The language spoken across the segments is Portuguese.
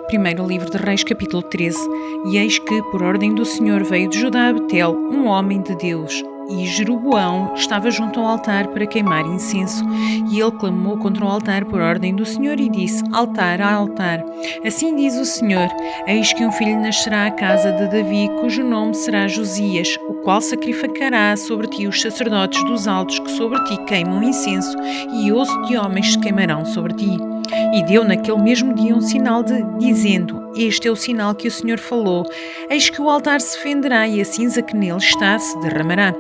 Primeiro livro de Reis, capítulo 13. E eis que, por ordem do Senhor, veio de Judá a Betel um homem de Deus, e Jeroboão estava junto ao altar para queimar incenso. E ele clamou contra o altar por ordem do Senhor e disse: Altar, altar. Assim diz o Senhor: Eis que um filho nascerá à casa de Davi, cujo nome será Josias, o qual sacrificará sobre ti os sacerdotes dos altos que sobre ti queimam incenso, e osso de homens se queimarão sobre ti. E deu naquele mesmo dia um sinal dizendo: Este é o sinal que o Senhor falou: Eis que o altar se fenderá e a cinza que nele está se derramará.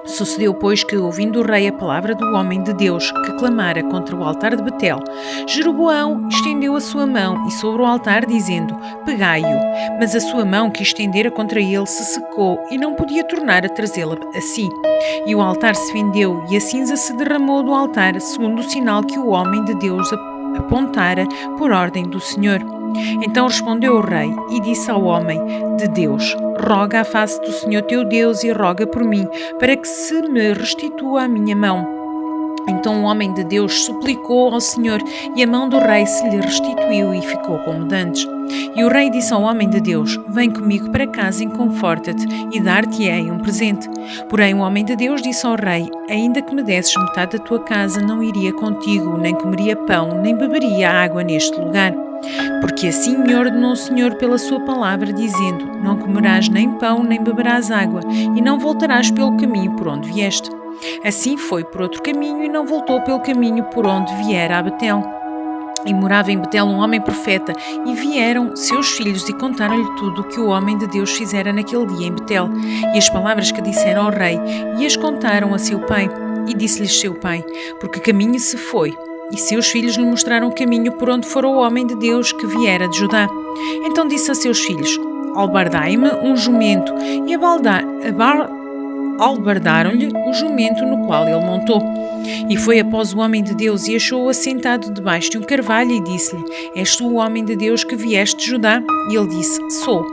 Sucedeu, pois, que, ouvindo o rei a palavra do homem de Deus que clamara contra o altar de Betel, Jeroboão estendeu a sua mão e sobre o altar, dizendo: Pegai-o. Mas a sua mão que estendera contra ele se secou e não podia tornar a trazê-la a si. E o altar se fendeu e a cinza se derramou do altar, segundo o sinal que o homem de Deus apontara por ordem do Senhor. Então respondeu o rei e disse ao homem de Deus: Roga à face do Senhor teu Deus e roga por mim, para que se me restitua a minha mão. Então o homem de Deus suplicou ao Senhor, e a mão do rei se lhe restituiu e ficou como dantes. E o rei disse ao homem de Deus: Vem comigo para casa e conforta-te, e dar-te-ei um presente. Porém o homem de Deus disse ao rei: Ainda que me desses metade da tua casa, não iria contigo, nem comeria pão, nem beberia água neste lugar. Porque assim me ordenou o Senhor pela sua palavra, dizendo: Não comerás nem pão, nem beberás água, e não voltarás pelo caminho por onde vieste. Assim foi por outro caminho, e não voltou pelo caminho por onde viera a Betel. E morava em Betel um homem profeta, e vieram seus filhos e contaram-lhe tudo o que o homem de Deus fizera naquele dia em Betel, e as palavras que disseram ao rei, e as contaram a seu pai. E disse-lhes seu pai: Porque caminho se foi? E seus filhos lhe mostraram o caminho por onde fora o homem de Deus que viera de Judá. Então disse a seus filhos: Albardai-me um jumento, e albardaram-lhe o jumento no qual ele montou. E foi após o homem de Deus e achou-o assentado debaixo de um carvalho e disse-lhe: És tu o homem de Deus que vieste de Judá? E ele disse: Sou.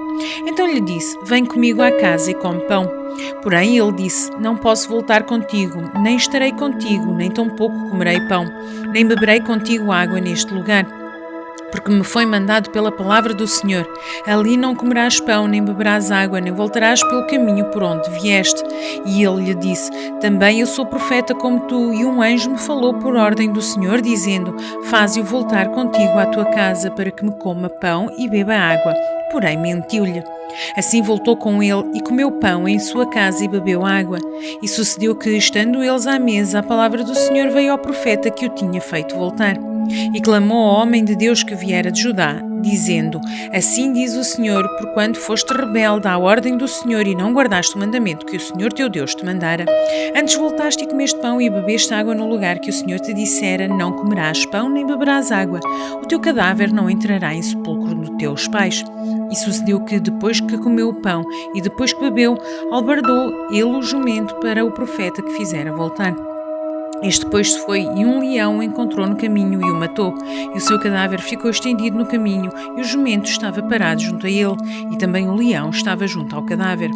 Então lhe disse: Vem comigo à casa e come pão. Porém ele disse: Não posso voltar contigo, nem estarei contigo, nem tampouco comerei pão, nem beberei contigo água neste lugar. Porque me foi mandado pela palavra do Senhor: Ali não comerás pão, nem beberás água, nem voltarás pelo caminho por onde vieste. E ele lhe disse: Também eu sou profeta como tu, e um anjo me falou por ordem do Senhor, dizendo: Faze-o voltar contigo à tua casa, para que me coma pão e beba água. Porém mentiu-lhe. Assim voltou com ele e comeu pão em sua casa e bebeu água. E sucedeu que, estando eles à mesa, a palavra do Senhor veio ao profeta que o tinha feito voltar. E clamou ao homem de Deus que viera de Judá, dizendo: Assim diz o Senhor, porquanto foste rebelde à ordem do Senhor e não guardaste o mandamento que o Senhor teu Deus te mandara. Antes voltaste e comeste pão e bebeste água no lugar que o Senhor te dissera: Não comerás pão nem beberás água. O teu cadáver não entrará em sepulcro dos teus pais. E sucedeu que, depois que comeu o pão e depois que bebeu, albardou ele o jumento para o profeta que fizera voltar. Este depois se foi, e um leão o encontrou no caminho e o matou, e o seu cadáver ficou estendido no caminho, e o jumento estava parado junto a ele, e também o leão estava junto ao cadáver.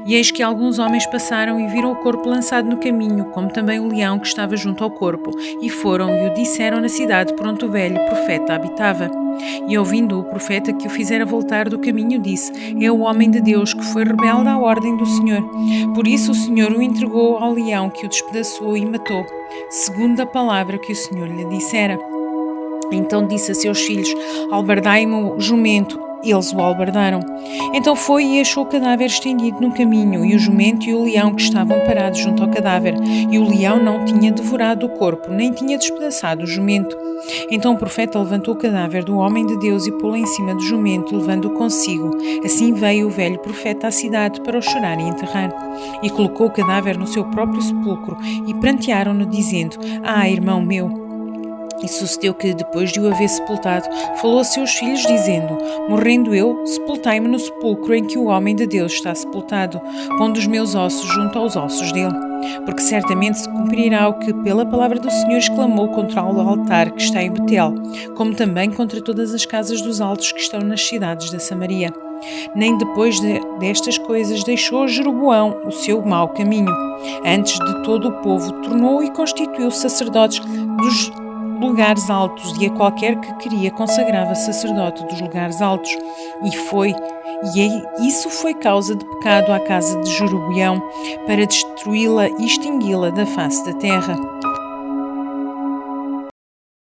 E eis que alguns homens passaram e viram o corpo lançado no caminho, como também o leão que estava junto ao corpo, e foram e o disseram na cidade por onde o velho profeta habitava. E ouvindo o profeta que o fizera voltar do caminho, disse: É o homem de Deus que foi rebelde à ordem do Senhor. Por isso o Senhor o entregou ao leão, que o despedaçou e matou, segundo a palavra que o Senhor lhe dissera. Então disse a seus filhos: Albardai-me o jumento. Eles o albardaram. Então foi e achou o cadáver estendido no caminho, e o jumento e o leão que estavam parados junto ao cadáver. E o leão não tinha devorado o corpo, nem tinha despedaçado o jumento. Então o profeta levantou o cadáver do homem de Deus e pô-lo em cima do jumento, levando-o consigo. Assim veio o velho profeta à cidade para o chorar e enterrar. E colocou o cadáver no seu próprio sepulcro, e prantearam-no, dizendo: Ah, irmão meu! E sucedeu que, depois de o haver sepultado, falou a seus filhos, dizendo: Morrendo eu, sepultai-me no sepulcro em que o homem de Deus está sepultado, pondo os meus ossos junto aos ossos dele. Porque certamente se cumprirá o que, pela palavra do Senhor, exclamou contra o altar que está em Betel, como também contra todas as casas dos altos que estão nas cidades da Samaria. Nem depois destas coisas deixou Jeroboão o seu mau caminho. Antes de todo o povo tornou e constituiu sacerdotes lugares altos, e a qualquer que queria consagrava sacerdote dos lugares altos. Isso foi causa de pecado à casa de Jeroboão, para destruí-la e extingui-la da face da terra.